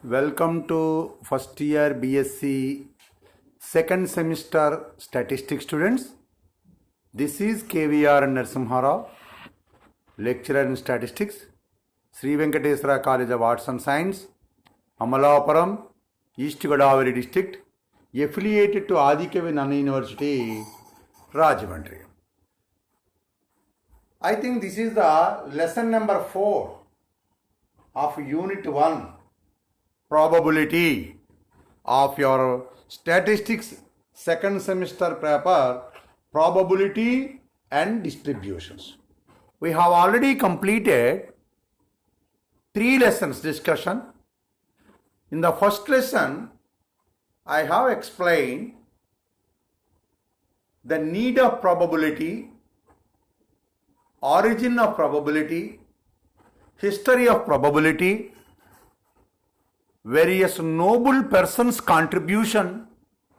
Welcome to first year BSc second semester statistics students. This is KVR Narasimha, lecturer in statistics, Sri Venkateswara College of Arts and Science, Amalapuram, East Godavari district, affiliated to Adikavi Nana University, Rajahmundry. I think this is the lesson number 4 of unit 1. Probability of your statistics second semester paper, probability and distributions. We have already completed 3 lessons discussion. In the first lesson, I have explained the need of probability, origin of probability, history of probability, various noble persons' contribution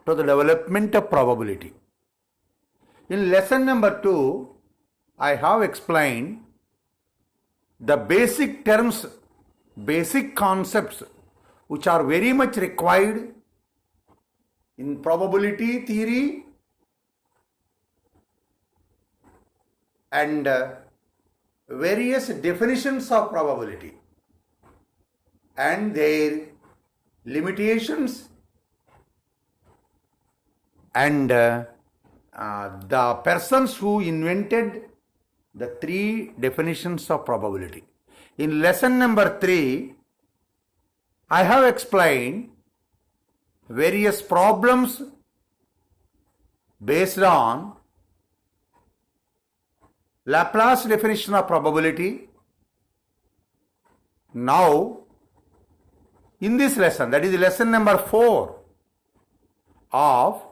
to the development of probability. In lesson number 2, I have explained the basic terms, basic concepts which are very much required in probability theory and various definitions of probability and their limitations and the persons who invented the 3 definitions of probability. In lesson number 3, I have explained various problems based on Laplace definition of probability. Now, in this lesson, that is lesson number 4 of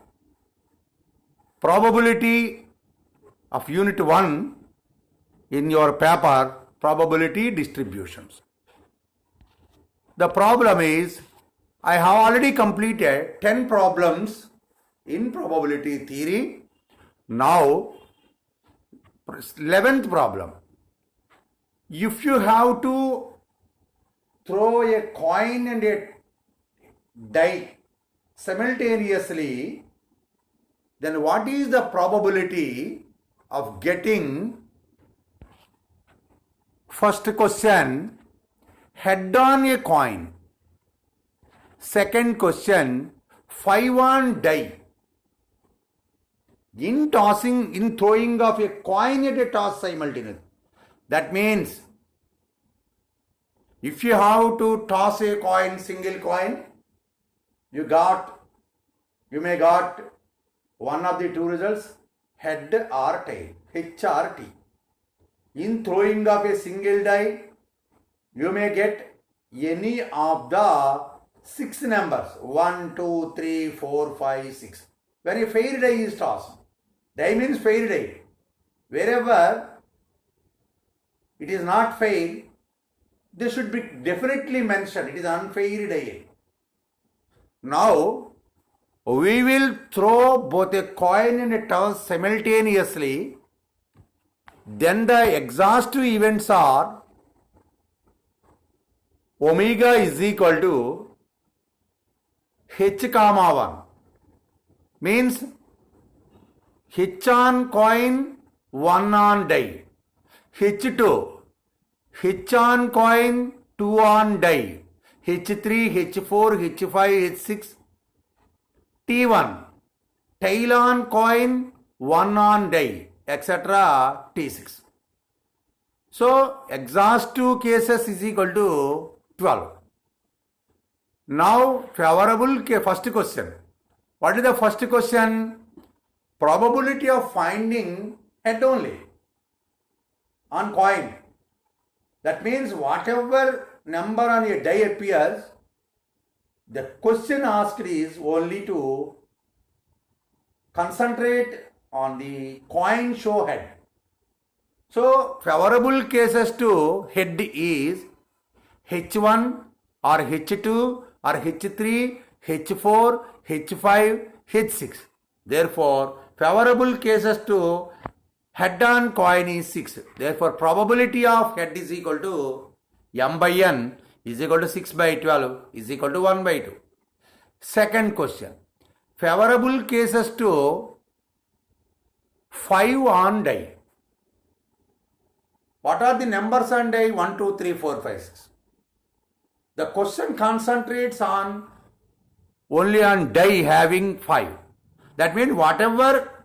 probability of unit 1 in your paper, probability distributions. The problem is, I have already completed 10 problems in probability theory. Now, 11th problem. If you have to throw a coin and a die simultaneously, then what is the probability of getting, first question, head on a coin, second question, 5 on die. In throwing of a coin at a toss simultaneously. That means if you have to toss a coin, single coin, you may got one of the 2 results, head or tail, H or T. In throwing of a single die, you may get any of the 6 numbers, 1, 2, 3, 4, 5, 6. When a fair die is tossed, die means fair die. Wherever it is not fair, this should be definitely mentioned. It is unfair die. Now, we will throw both a coin and a toss simultaneously. Then the exhaustive events are omega is equal to h comma 1. Means h on coin, 1 on die. H2. H on coin, 2 on die. H3, H4, H5, H6. T1. Tail on coin, 1 on die, etc. T6. So, exhaustive cases is equal to 12. Now, favorable first question. What is the first question? Probability of finding head only on coin. That means whatever number on a die appears, the question asked is only to concentrate on the coin show head. So, favorable cases to head is H1 or H2 or H3, H4, H5, H6. Therefore, favorable cases to head on coin is 6. Therefore, probability of head is equal to m by n is equal to 6 by 12 is equal to 1 by 2. Second question. Favorable cases to 5 on die. What are the numbers on die? 1, 2, 3, 4, 5, 6. The question concentrates on only on die having 5. That means whatever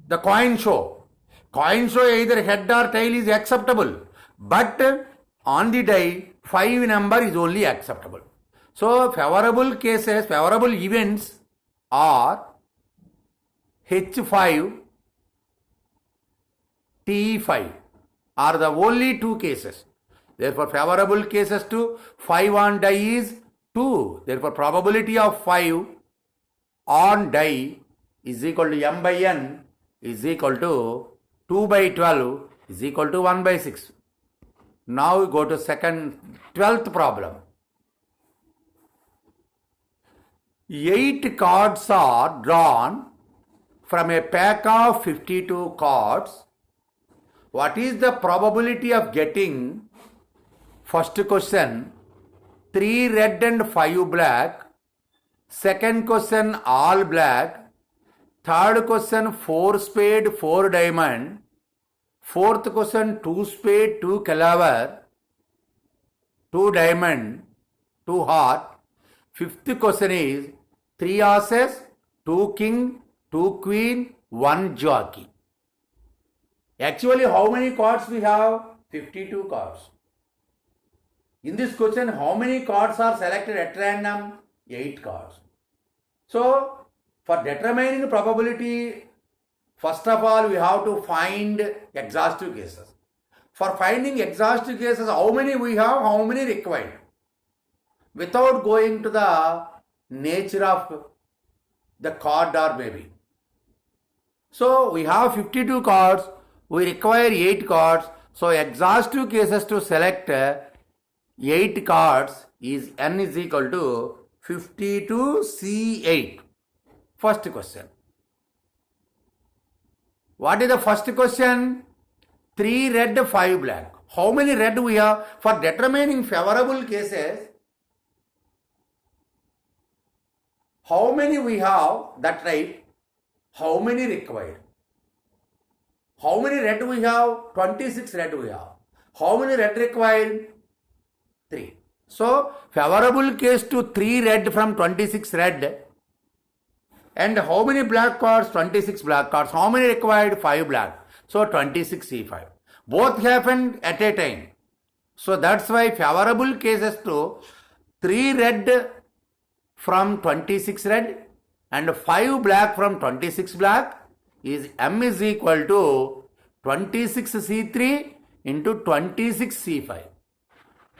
the coin show either head or tail is acceptable, but on the die 5 number is only acceptable. So favorable cases, favorable events are H5, T5 are the only two cases. Therefore favorable cases to 5 on die is 2. Therefore probability of 5 on die is equal to m by n is equal to 2 by 12 is equal to 1 by 6. Now we go to 12th problem. 8 cards are drawn from a pack of 52 cards. What is the probability of getting? First question, 3 red and 5 black. Second question, all black. Third question, 4 spade, 4 diamond. Fourth question, 2 spade, 2 caliber, 2 diamond, 2 heart. Fifth question is 3 asses, 2 king, 2 queen, 1 jockey. Actually, how many cards we have? 52 cards. In this question, how many cards are selected at random? 8 cards. So, for determining probability, first of all, we have to find exhaustive cases. For finding exhaustive cases, how many we have, how many required? Without going to the nature of the card or maybe. So, we have 52 cards, we require 8 cards. So, exhaustive cases to select 8 cards is n is equal to 52 C8. First question. What is the first question? 3 red, 5 black. How many red we have? For determining favorable cases, how many we have, that right, how many required? How many red we have? 26 red we have. How many red required? 3. So, favorable case to 3 red from 26 red. And how many black cards? 26 black cards. How many required? 5 black. So 26 C5. Both happened at a time. So that's why favorable cases to 3 red from 26 red and 5 black from 26 black is m is equal to 26 C3 into 26 C5.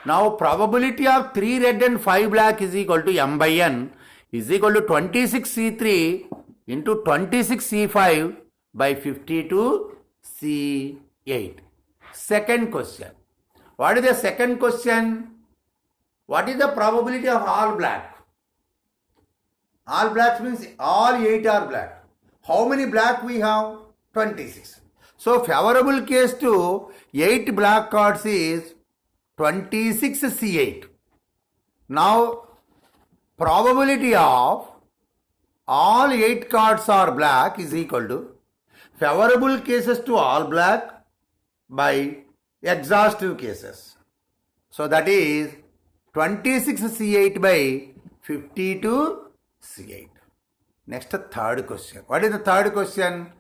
Now probability of 3 red and 5 black is equal to m by n is equal to 26 C3 into 26 C5 by 52 C8. Second question. What is the second question? What is the probability of all black? All black means all 8 are black. How many black we have? 26. So favorable case to 8 black cards is 26 C8. Now probability of all 8 cards are black is equal to favorable cases to all black by exhaustive cases. So that is 26 C8 by 52 C8. Next, third question. What is the third question?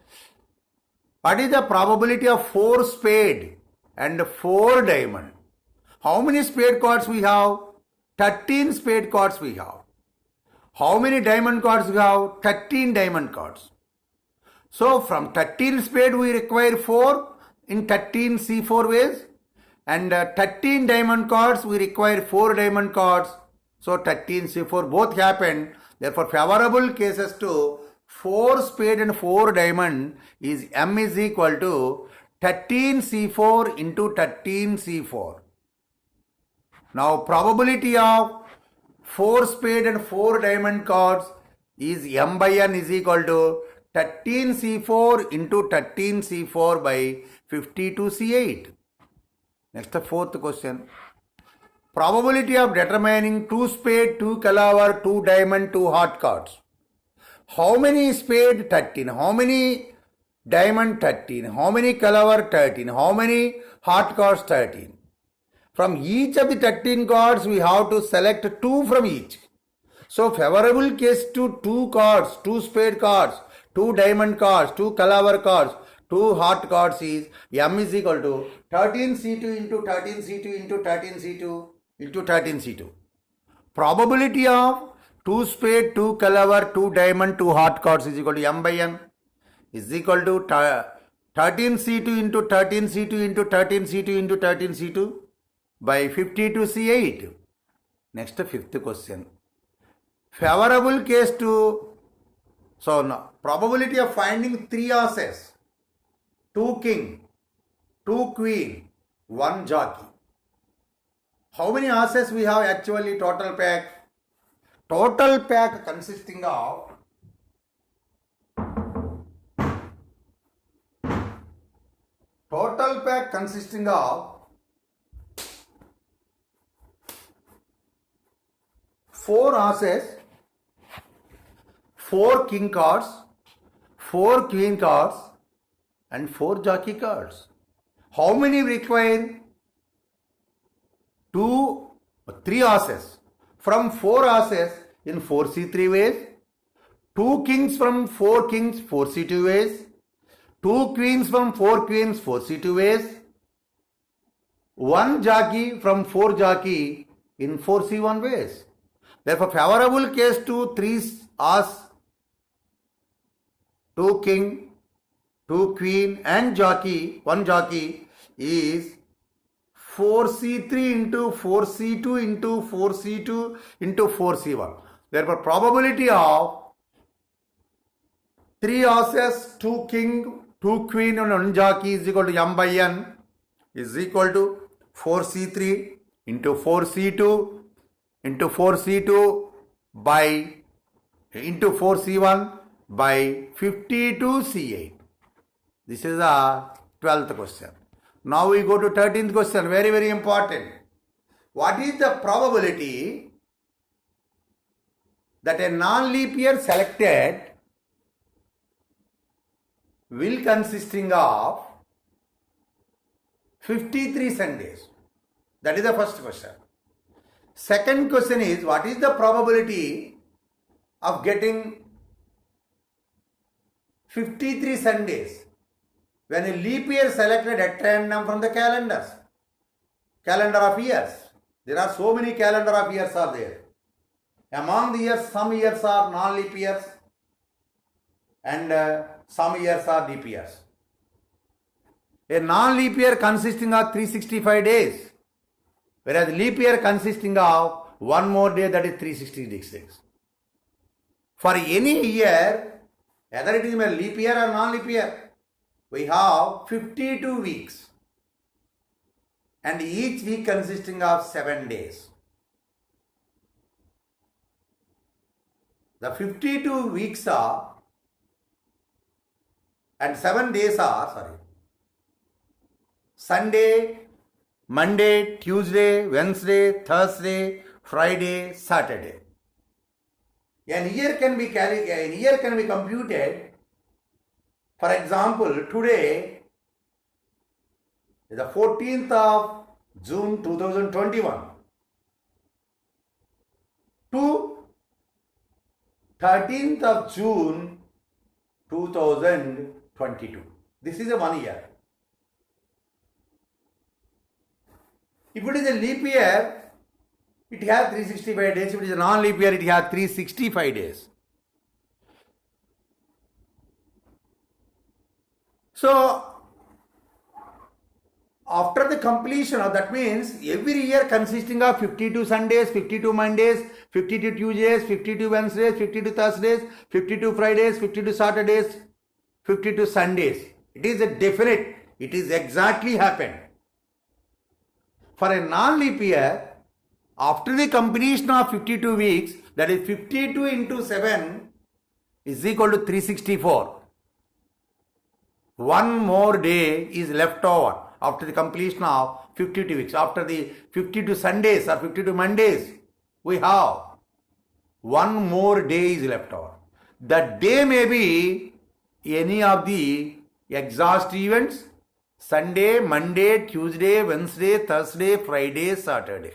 What is the probability of 4 spade and 4 diamond? How many spade cards we have? 13 spade cards we have. How many diamond cards we have? 13 diamond cards. So from 13 spade we require 4 in 13 C4 ways, and 13 diamond cards we require 4 diamond cards. So 13 C4 both happen. Therefore favorable cases to 4 spade and 4 diamond is m is equal to 13 C4 into 13 C4. Now probability of 4 spade and 4 diamond cards is m by n is equal to 13 C4 into 13 C4 by 52 C8. Next, the fourth question. Probability of determining 2 spade, 2 caliber, 2 diamond, 2 heart cards. How many spade? 13. How many diamond? 13. How many caliber? 13. How many heart cards? 13. From each of the 13 cards, we have to select 2 from each. So favorable case to 2 cards, 2 spade cards, 2 diamond cards, 2 caliber cards, 2 heart cards is M is equal to 13C2 into 13C2 into 13C2 into 13C2. Probability of 2 spade, 2 caliber, 2 diamond, 2 heart cards is equal to M by N is equal to 13C2 into 13C2 into 13C2 into 13C2 by 52C8. Next, fifth question. Favorable case to, so now, probability of finding 3 asses, 2 king, 2 queen, 1 jockey. How many asses we have actually total pack? Total pack consisting of total pack consisting of 4 asses, 4 king cards, 4 queen cards and 4 jockey cards. How many require? 3 asses. From 4 asses in 4C3 ways, 2 kings from 4 kings 4C2 ways, 2 queens from 4 queens 4C2 ways, 1 jockey from 4 jockey in 4C1 ways. Therefore, favorable case to 3 as, 2 king, 2 queen and jockey, 1 jockey is 4C3 into 4C2 into 4C2 into 4C1. Therefore, probability of 3 asses, 2 king, 2 queen and 1 jockey is equal to M by N is equal to 4C3 into 4C2 into 4C2 by into 4C1 by 52C8. This is the 12th question. Now we go to 13th question, very, very important. What is the probability that a non-leap year selected will consisting of 53 Sundays? That is the first question. Second question is, what is the probability of getting 53 Sundays when a leap year selected at random from the calendar of years? There are so many calendar of years are there. Among the years, some years are non-leap years and some years are leap years. A non-leap year consisting of 365 days, whereas leap year consisting of one more day, that is 366 days. For any year, whether it is a leap year or non-leap year, we have 52 weeks and each week consisting of 7 days. The 52 weeks are and 7 days are, Sunday, Monday, Tuesday, Wednesday, Thursday, Friday, Saturday. A year can be computed. For example, today is the 14th of June 2021 to 13th of June 2022. This is a 1 year. If it is a leap year, it has 365 days. If it is a non-leap year, it has 365 days. So, after the completion of that means every year consisting of 52 Sundays, 52 Mondays, 52 Tuesdays, 52 Wednesdays, 52 Thursdays, 52 Fridays, 52 Saturdays, 52 Sundays. It is a definite. It is exactly happened. For a non-leap year, after the completion of 52 weeks, that is 52 into 7 is equal to 364. One more day is left over after the completion of 52 weeks. After the 52 Sundays or 52 Mondays, we have one more day is left over. That day may be any of the exhaust events: Sunday, Monday, Tuesday, Wednesday, Thursday, Friday, Saturday.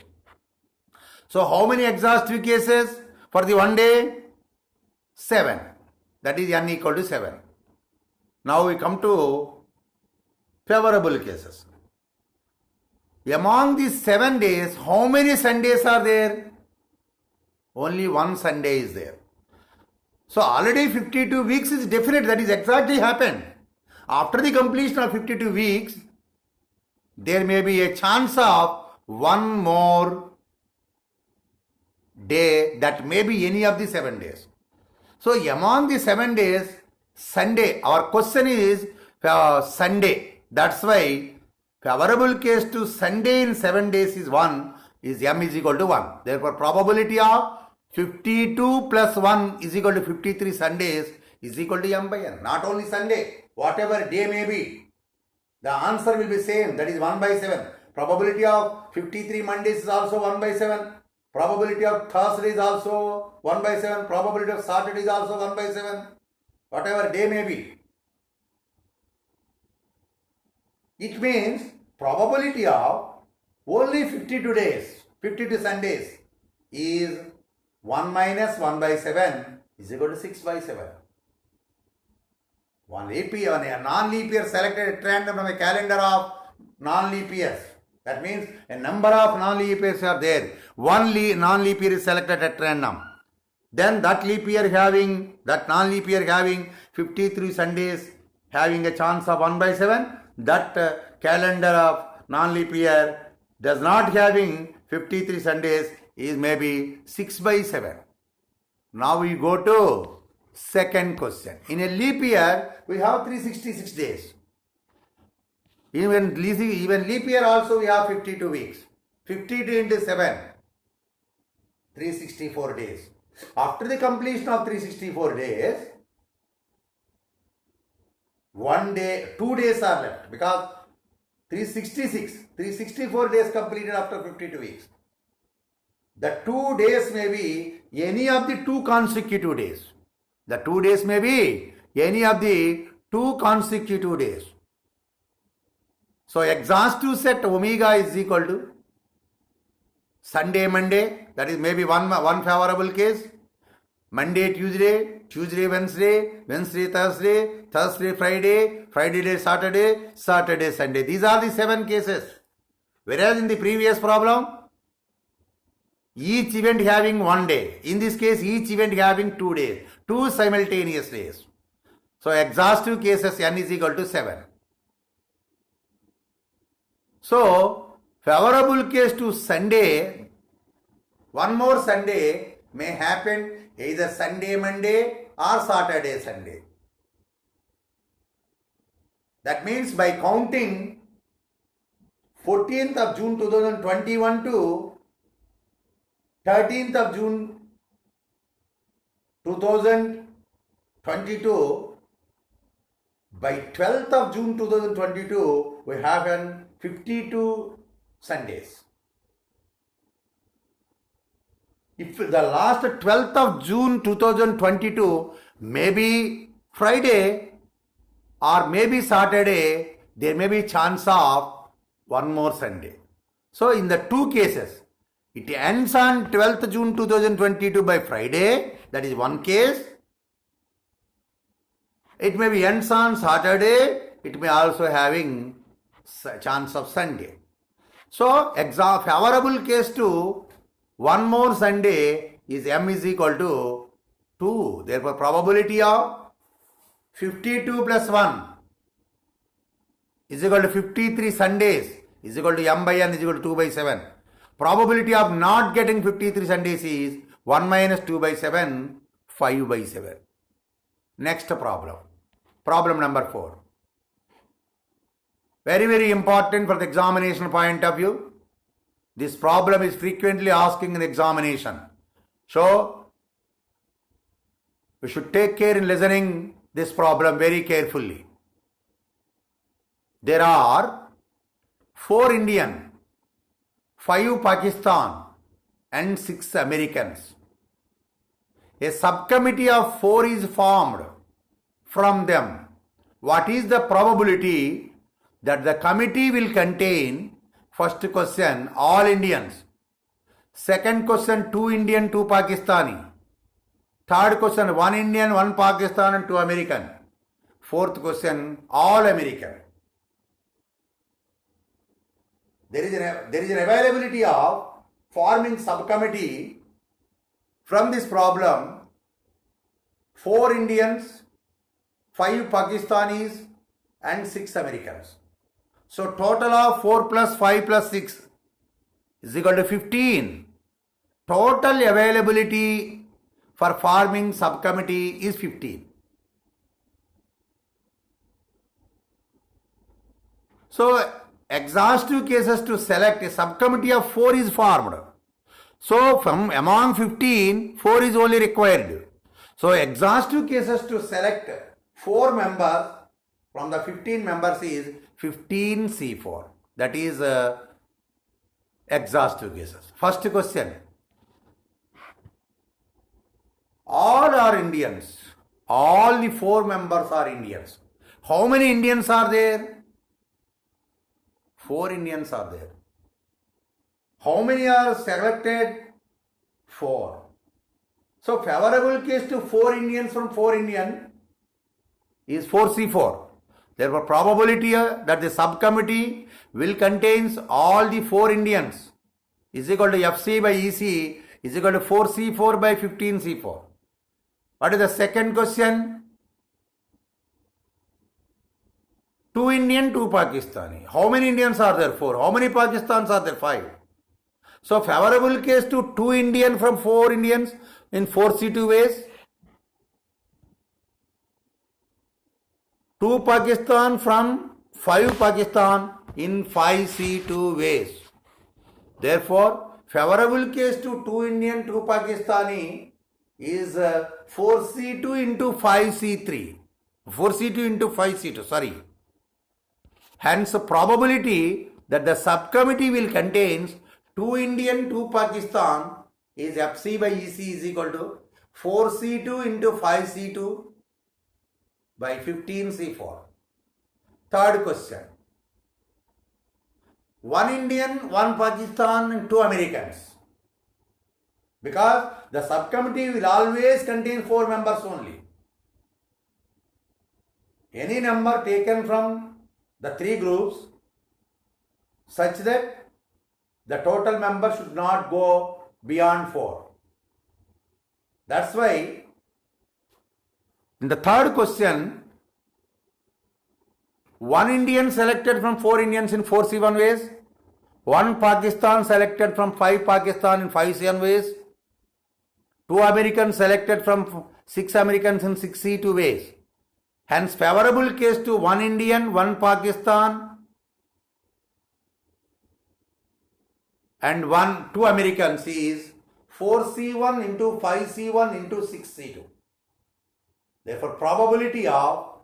So how many exhaustive cases for the one day? 7. That is n equal to 7. Now we come to favorable cases. Among these 7 days, how many Sundays are there? Only one Sunday is there. So already 52 weeks is definite. That is exactly happened. After the completion of 52 weeks, there may be a chance of one more day, that may be any of the 7 days. So among the 7 days, Sunday, our question is Sunday. That's why favorable case to Sunday in 7 days is 1, is m is equal to 1. Therefore probability of 52 plus 1 is equal to 53 Sundays is equal to m by n. Not only Sunday, whatever day may be, the answer will be same, that is 1 by 7. Probability of 53 Mondays is also 1 by 7. Probability of Thursday is also 1 by 7. Probability of Saturday is also 1 by 7. Whatever day may be. It means probability of only 52 days, 52 Sundays is 1 minus 1 by 7 is equal to 6 by 7. One leap year, a non-leap year selected at random from a calendar of non-leap years. That means a number of non-leap years are there. One non-leap year is selected at random. Then that non-leap year having 53 Sundays, having a chance of 1 by 7. That calendar of non-leap year does not having 53 Sundays, is maybe 6 by 7. Now we go to second question. In a leap year, we have 366 days. Even leap year also we have 52 weeks. 52 into 7, 364 days. After the completion of 364 days, 1 day, 2 days are left, because 364 days completed after 52 weeks. The 2 days may be any of the 2 consecutive days. The 2 days may be any of the 2 consecutive days. So exhaustive set omega is equal to Sunday, Monday, that is maybe one favorable case. Monday, Tuesday, Tuesday, Wednesday, Wednesday, Thursday, Thursday, Friday, Friday, Saturday, Saturday, Sunday. These are the 7 cases. Whereas in the previous problem, each event having 1 day. In this case, each event having 2 days. 2 simultaneous days. So exhaustive cases n is equal to 7. So favorable case to Sunday, one more Sunday may happen either Sunday, Monday or Saturday, Sunday. That means by counting 14th of June 2021 to 13th of June 2022, by 12th of June 2022, we have 52 Sundays. If the last 12th of June 2022 may be Friday or maybe Saturday, there may be chance of one more Sunday. So in the 2 cases, it ends on 12th June 2022 by Friday, that is one case. It may be ends on Saturday, it may also having chance of Sunday. So favorable case to one more Sunday is m is equal to 2. Therefore probability of 52 plus 1 is equal to 53 Sundays is equal to m by n is equal to 2 by 7. Probability of not getting 53 Sundays is 1 minus 2 by 7, 5 by 7. Next problem. Problem number 4. Very, very important for the examination point of view. This problem is frequently asking in the examination. So, we should take care in listening this problem very carefully. There are 4 Indian 5 Pakistan and 6 Americans. A subcommittee of 4 is formed from them. What is the probability that the committee will contain, first question, all Indians, second question, 2 Indian, 2 Pakistani, third question, 1 Indian, 1 Pakistan and 2 American, fourth question, all American. There is an availability of forming subcommittee from this problem. 4 Indians, 5 Pakistanis and 6 Americans. So total of 4 plus 5 plus 6 is equal to 15. Total availability for forming subcommittee is 15. So exhaustive cases to select, a subcommittee of 4 is formed. So from among 15, 4 is only required. So exhaustive cases to select 4 members from the 15 members is 15C4. That is exhaustive cases. First question. All are Indians. All the 4 members are Indians. How many Indians are there? 4 Indians are there. How many are selected? 4. So favorable case to 4 Indians from 4 Indian is 4C4. Therefore probability that the subcommittee will contains all the 4 Indians is equal to FC by EC is equal to 4C4 by 15C4. What is the second question? 2 Indian, 2 Pakistani. How many Indians are there? 4. How many Pakistans are there? 5. So favorable case to 2 Indian from 4 Indians in 4C2 ways. 2 Pakistan from 5 Pakistan in 5C2 ways. Therefore, favorable case to 2 Indian, 2 Pakistani is 4C2 into 5C3. 4C2 into 5C2, sorry. Hence, probability that the subcommittee will contains 2 Indian, 2 Pakistan is FC by EC is equal to 4C2 into 5C2 by 15C4. Third question. 1 Indian, 1 Pakistan and 2 Americans. Because the subcommittee will always contain 4 members only. Any number taken from the 3 groups such that the total member should not go beyond 4. That's why in the third question, 1 Indian selected from 4 Indians in 4C1 ways, 1 Pakistan selected from 5 Pakistan in 5C1 ways, 2 Americans selected from 6 Americans in 6C2 ways. Hence, favorable case to 1 Indian, 1 Pakistan and 2 Americans is 4C1 into 5C1 into 6C2. Therefore, probability of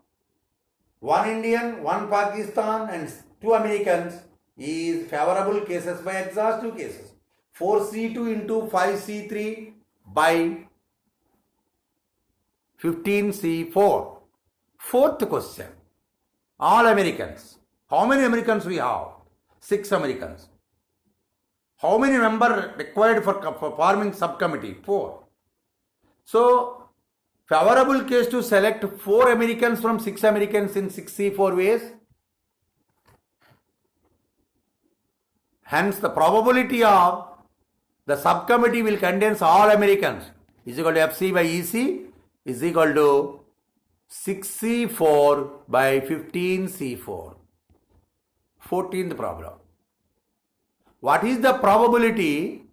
1 Indian, 1 Pakistan and 2 Americans is favorable cases by exhaustive cases. 4C2 into 5C3 by 15C4. Fourth question. All Americans. How many Americans we have? 6 Americans. How many members required for forming subcommittee? 4. So, favorable case to select 4 Americans from 6 Americans in 6C4 ways. Hence, the probability of the subcommittee will contain all Americans is equal to FC by EC is equal to 6C4 by 15C4. 14th problem. What is the probability?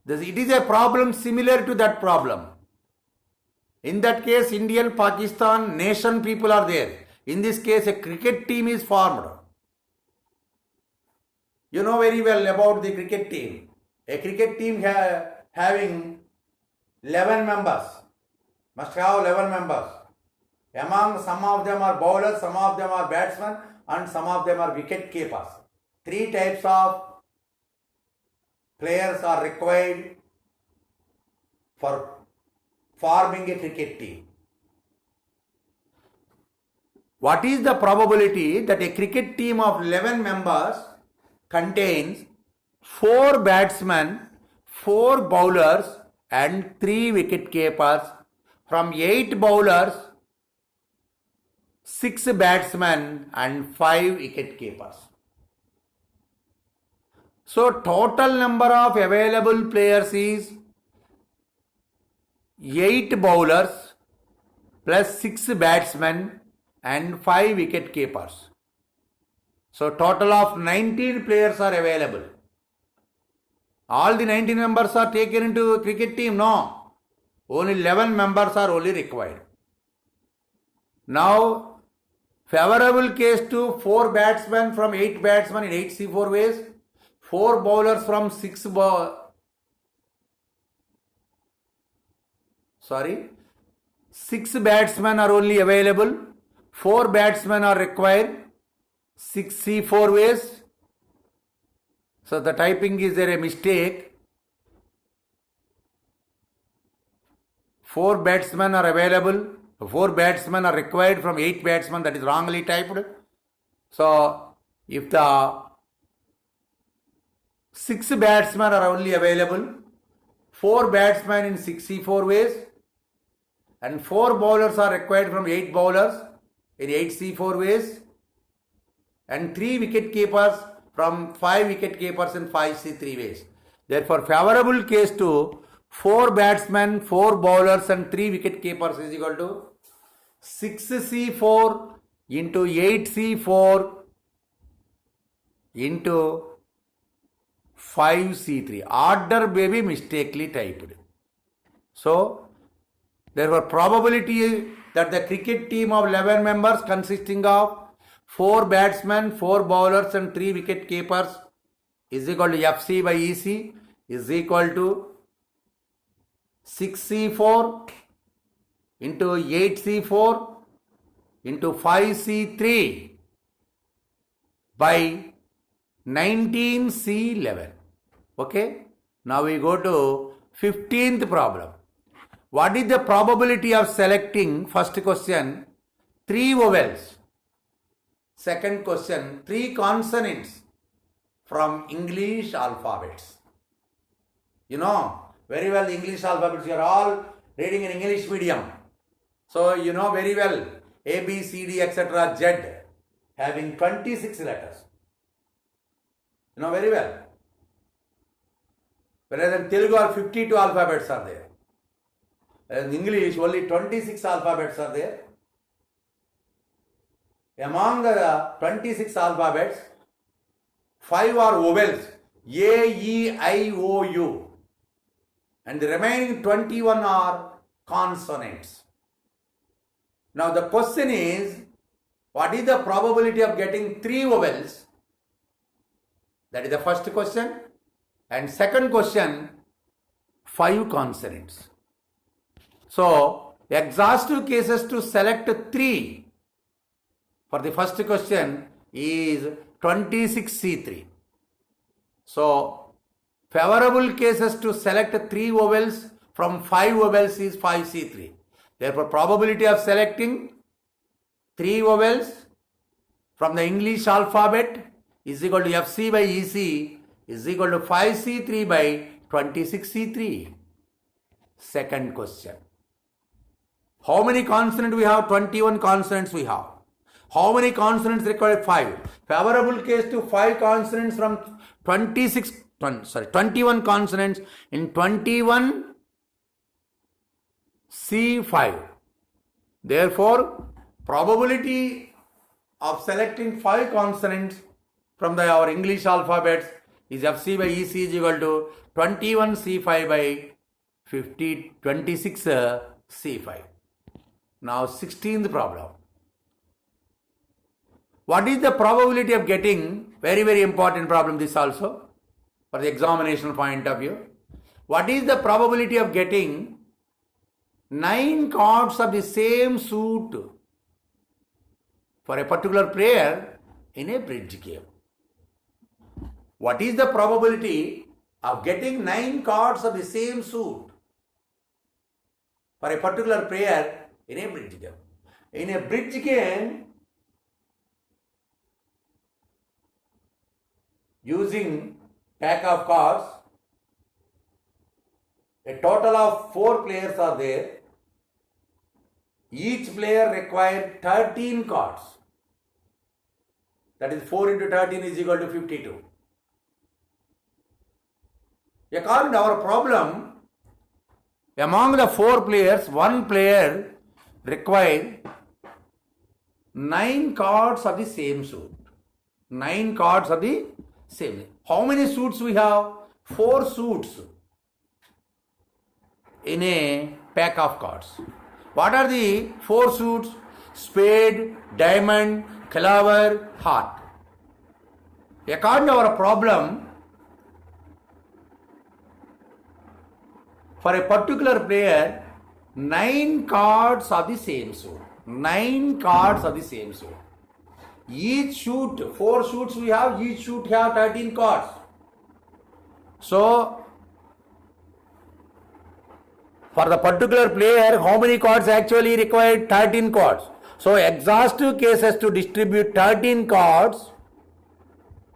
It is a problem similar to that problem. In that case, Indian, Pakistan, nation people are there. In this case, a cricket team is formed. You know very well about the cricket team. A cricket team having 11 members, must have 11 members. Among some of them are bowlers, some of them are batsmen and some of them are wicket keepers. 3 types of players are required for forming a cricket team? What is the probability that a cricket team of 11 members contains 4 batsmen, 4 bowlers and 3 wicket keepers, from 8 bowlers, 6 batsmen and 5 wicket keepers? So total number of available players is 8 bowlers plus 6 batsmen and 5 wicket keepers. So total of 19 players are available. All the 19 members are taken into a cricket team? No. Only 11 members are only required. Now, favorable case to 4 batsmen from 8 batsmen in 8C4 ways, 4 bowlers from 6 batsmen are only available, 4 batsmen are required, 6C4 ways. So the typing is there a mistake. 4 batsmen are available, 4 batsmen are required from 8 batsmen, that is wrongly typed. So if the 6 batsmen are only available, 4 batsmen in 6C4 ways, and 4 bowlers are required from 8 bowlers in 8C4 ways, and 3 wicket keepers from 5 wicket keepers in 5C3 ways. Therefore, favorable case to 4 batsmen, 4 bowlers and 3 wicket keepers is equal to 6C4 into 8C4 into 5C3. Order may be mistakenly typed. So, therefore, probability that the cricket team of 11 members consisting of 4 batsmen, 4 bowlers and 3 wicket keepers is equal to FC by EC is equal to 6C4 into 8C4 into 5C3 by 19C11. Okay. Now we go to 15th problem. What is the probability of selecting, first question, 3 vowels? Second question, 3 consonants from English alphabets. You know very well the English alphabets. You are all reading in English medium. So you know very well A, B, C, D, etc. Z having 26 letters. You know very well. Whereas in Telugu are 52 alphabets are there. In English only 26 alphabets are there. Among the 26 alphabets, 5 are vowels, A, E, I, O, U, and the remaining 21 are consonants. Now the question is, what is the probability of getting 3 vowels? That is the first question. And second question, 5 consonants. So, exhaustive cases to select 3 for the first question is 26C3. So, favorable cases to select 3 vowels from 5 vowels is 5C3. Therefore, probability of selecting 3 vowels from the English alphabet is equal to FC by EC is equal to 5C3 by 26C3. Second question. How many consonants we have? 21 consonants we have. How many consonants required? 5. Favorable case to 5 consonants from 21 consonants in 21 C5. Therefore, probability of selecting 5 consonants from our English alphabets is FC by EC is equal to 21 C5 by 26 C5. Now 16th problem. What is the probability of getting, very important problem this also, for the examination point of view. What is the probability of getting 9 cards of the same suit for a particular player in a bridge game? What is the probability of getting 9 cards of the same suit for a particular player in a bridge game. In a bridge game, using pack of cards, a total of 4 players are there. Each player requires 13 cards. That is 4 into 13 is equal to 52. According to our problem, among the 4 players, 1 player requires 9 cards of the same suit. 9 cards of the same. How many suits we have? 4 suits in a pack of cards. What are the 4 suits? Spade, diamond, clover, heart. According to our problem, for a particular player, 9 cards are the same suit. 9 cards are the same suit. Each suit, 4 suits we have, each suit have 13 cards. So, for the particular player, how many cards actually required? 13 cards. So, exhaustive case has to distribute 13 cards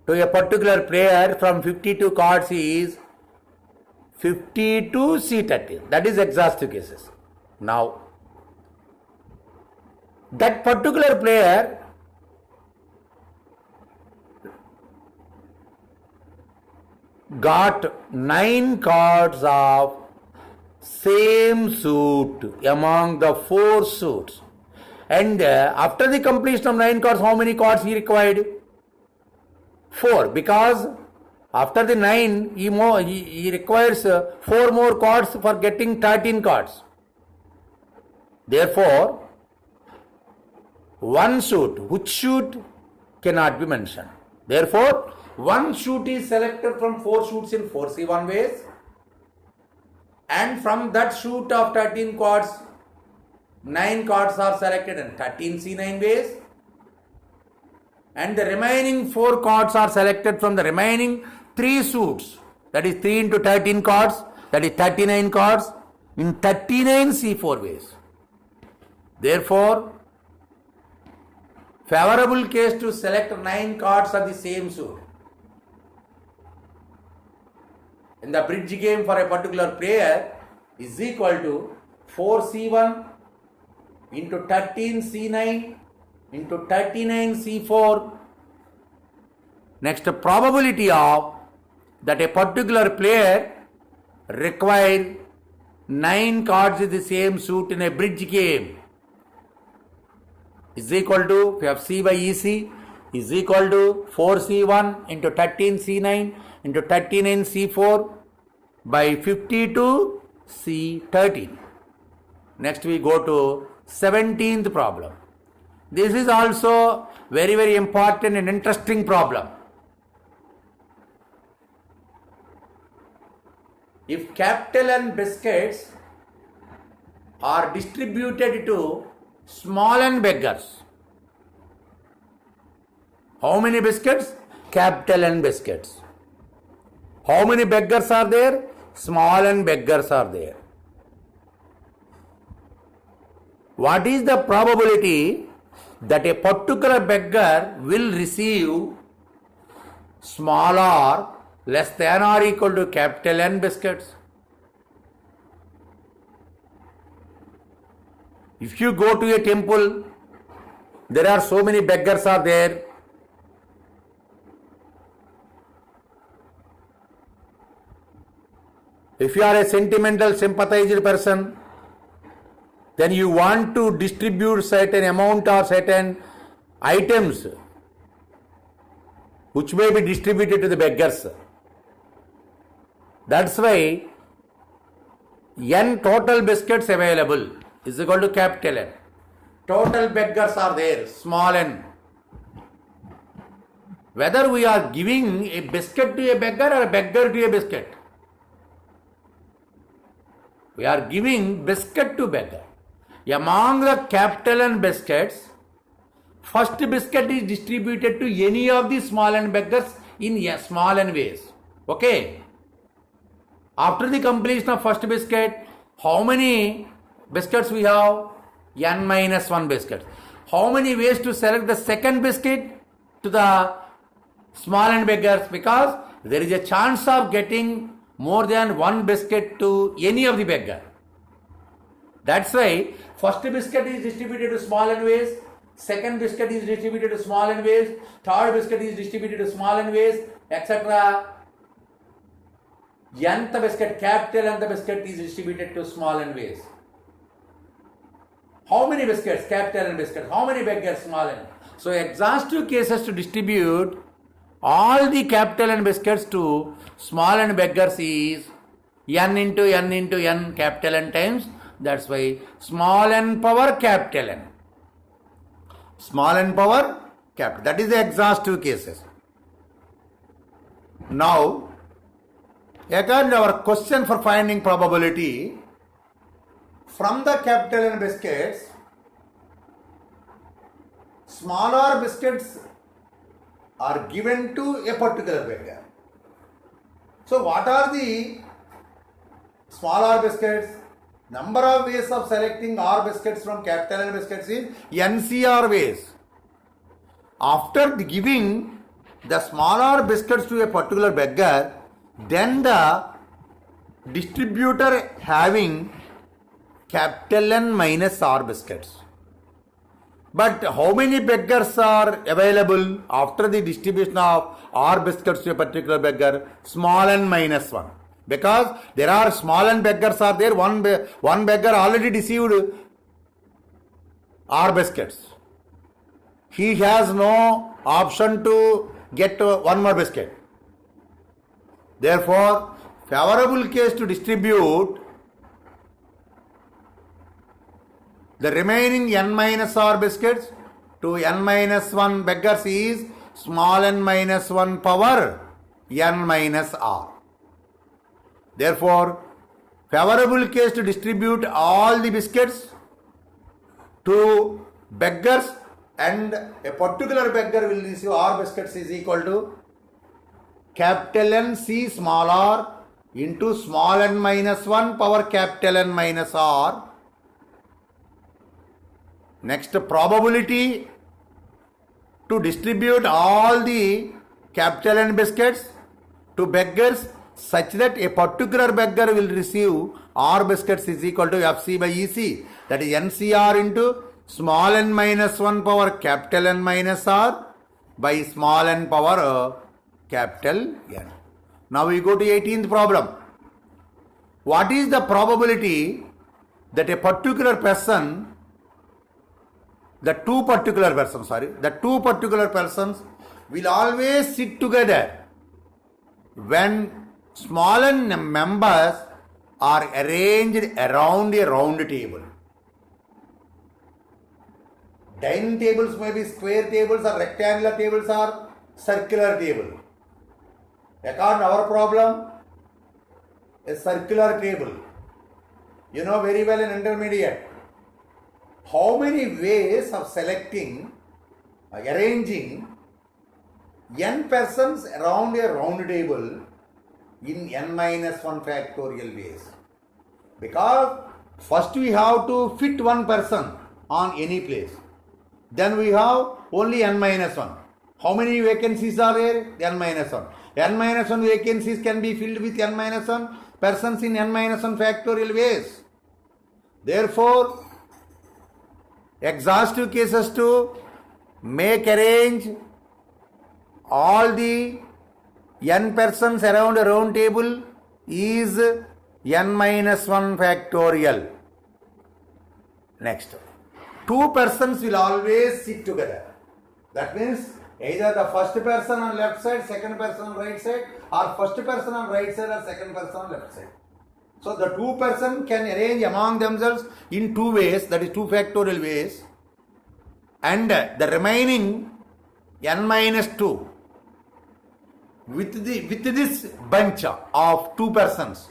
to a particular player from 52 cards is 52 C13. That is exhaustive cases. Now, that particular player got 9 cards of same suit among the 4 suits. And after the completion of 9 cards, how many cards he required? 4. Because after the 9, he requires 4 more cards for getting 13 cards. Therefore, one suit, which suit cannot be mentioned. Therefore, one suit is selected from 4 suits in 4C1 ways, and from that suit of 13 cards, 9 cards are selected in 13C9 ways, and the remaining 4 cards are selected from the remaining 3 suits, that is 3 into 13 cards, that is 39 cards, in 39C4 ways. Therefore, favorable case to select 9 cards of the same suit in the bridge game for a particular player is equal to 4C1 into 13C9 into 39C4. Next, probability of that a particular player requires 9 cards of the same suit in a bridge game is equal to, if you have C by EC, is equal to 4C1 into 13C9 into 39C4 by 52C13. Next we go to 17th problem. This is also very, very important and interesting problem. If capital N biscuits are distributed to small n beggars, how many biscuits? Capital N biscuits. How many beggars are there? Small n beggars are there. What is the probability that a particular beggar will receive small or less than or equal to capital N biscuits? If you go to a temple, there are so many beggars are there. If you are a sentimental, sympathized person, then you want to distribute certain amount or certain items which may be distributed to the beggars. That's why N total biscuits available is equal to capital N. Total beggars are there, small n. Whether we are giving a biscuit to a beggar or a beggar to a biscuit, we are giving biscuit to beggar. Among the capital N biscuits, first biscuit is distributed to any of the small n beggars in small n ways. Okay. After the completion of first biscuit, how many biscuits we have? N minus 1 biscuits. How many ways to select the second biscuit to the small n beggars? Because there is a chance of getting more than one biscuit to any of the beggar. That's why first biscuit is distributed to small n ways, second biscuit is distributed to small n ways, third biscuit is distributed to small n ways, etc. Nth biscuit, capital nth biscuit is distributed to small n ways. How many biscuits? Capital N biscuits. How many beggars? Small n. So exhaustive cases to distribute all the capital N biscuits to small n beggars is n into n capital N times. That's why small n power capital N. Small n power capital. That is the exhaustive cases. Now, again our question for finding probability. From the capital N biscuits, smaller biscuits are given to a particular beggar. So what are the smaller biscuits? Number of ways of selecting R biscuits from capital N biscuits is NCR ways. After giving the smaller biscuits to a particular beggar, then the distributor having capital N minus R biscuits. But how many beggars are available after the distribution of R biscuits to a particular beggar? Small n minus 1. Because there are small n beggars are there, one beggar already received R biscuits. He has no option to get one more biscuit. Therefore, favorable case to distribute the remaining n minus R biscuits to n minus 1 beggars is small n minus 1 power n minus R. Therefore, favorable case to distribute all the biscuits to beggars and a particular beggar will receive R biscuits is equal to capital N C small r into small n minus 1 power capital N minus R. Next, probability to distribute all the capital N biscuits to beggars such that a particular beggar will receive R biscuits is equal to FC by EC. That is NCR into small n minus 1 power capital N minus R by small n power capital N. Now we go to 18th problem. What is the probability that a particular person the two particular persons will always sit together when small n members are arranged around a round table. Dining tables may be square tables or rectangular tables or circular table. According to our problem, a circular table. You know very well in intermediate. How many ways of selecting, arranging n persons around a round table in n minus 1 factorial ways? Because first we have to fit one person on any place. Then we have only n minus 1. How many vacancies are there? n minus 1. n minus 1 vacancies can be filled with n minus 1 persons in n minus 1 factorial ways. Therefore, exhaustive cases to arrange all the n persons around a round table is n minus 1 factorial. Next, two persons will always sit together. That means either the first person on left side, second person on right side, or first person on right side or second person on left side. So the two persons can arrange among themselves in two ways, that is two factorial ways, and the remaining n minus 2 with this bunch of two persons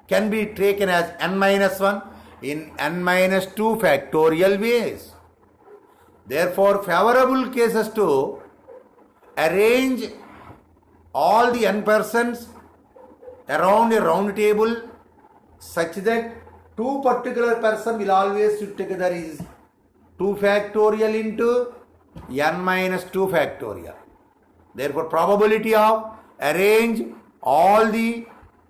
can be taken as n minus 1 in n minus 2 factorial ways. Therefore, favorable cases to arrange all the n persons around a round table such that two particular person will always sit together is 2 factorial into n minus 2 factorial. Therefore, probability of arrange all the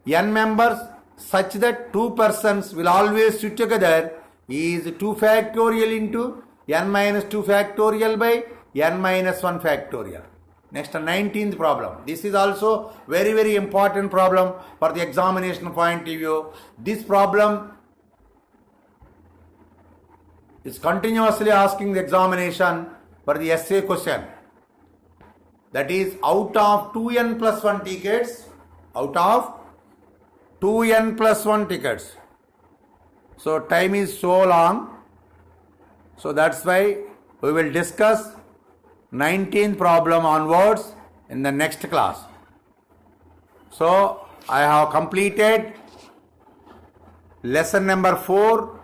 n members such that two persons will always sit together is 2 factorial into n minus 2 factorial by n minus 1 factorial. Next, 19th problem. This is also very important problem for the examination point of view. This problem is continuously asking the examination for the essay question. That is, out of 2n plus 1 tickets, so time is so long, so that's why we will discuss 19th problem onwards in the next class. So I have completed lesson number 4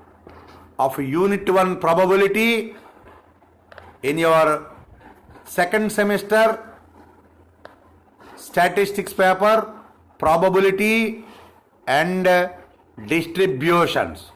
of unit 1 probability in your second semester statistics paper, probability and distributions.